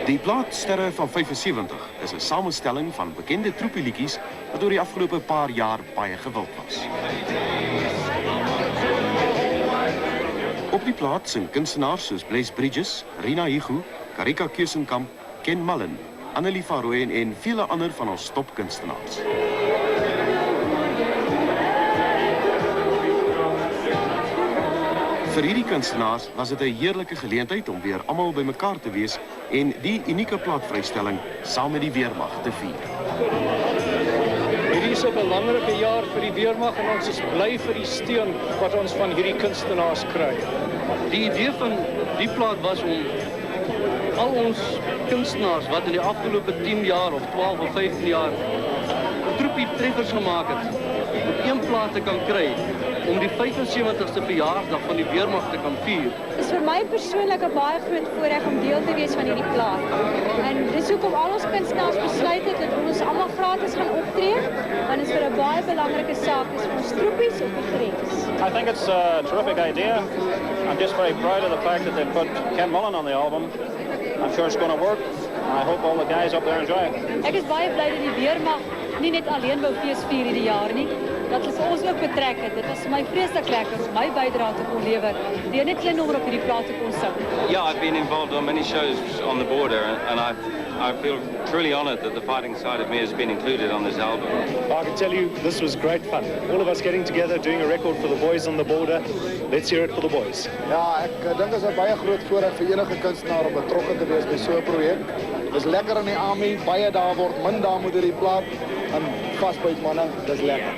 Die plaat Sterre van 75 is 'n samestelling van bekende troepieliedjies wat oor die afgelope paar jaar baie gewild was. Op die plaat sing kunstenaars soos Blaise Bridges, Rina Higu, Karika Keusenkamp, Ken Mullen, Annelie van Rooyen en vele ander van ons topkunstenaars. Vir hierdie kunstenaars was dit 'n heerlike geleentheid om weer almal bymekaar te wees en die unieke plaatvrystelling saam met die weermag te vier. Hierdie is 'n belangrike jaar vir die weermag en ons is bly vir die steun wat ons van hierdie kunstenaars kry. Die idee van die plaat was om al ons kunstenaars wat in die afgelope 10 jaar of 12 of 15 jaar troepie treffers gemaak het, op een plaat te kan kry om die 75ste verjaarsdag van die weermag te kan vier. Dit is vir my persoonlik 'n baie groot voorreg om deel te wees van hierdie plaat. En dis hoekom al ons kunstenaars besluit het dat ons almal gratis gaan optree, want dit is vir 'n baie belangrike saak, dis vir ons troepies op die grens. I think it's a terrific idea. I'm just very proud of the fact that they put Ken Mullen on the album. I'm sure it's going to work. I hope all the guys up there enjoy it. Ek is baie bly dat die weermag nie net alleen wou fees vier hierdie jaar nie, dat hulle vir ons ook betrek het. Dit was vir my vreeslik lekker om my bydrae te kon lewer deur net klein nommer op hierdie plaat te kon sing. Yeah, I've been involved on many shows on the border, and I feel truly honoured that the fighting side of me has been included on this album. I can tell you this was great fun. All of us getting together, doing a record for the boys on the border. Let's hear it for the boys. Ja, ek dink dit is 'n baie groot voorreg vir enige kunstenaar om betrokke te wees by so 'n projek. Dis lekker in die army, baie daar word min daar moet hierdie plaat en vasbyt manne, dis lekker.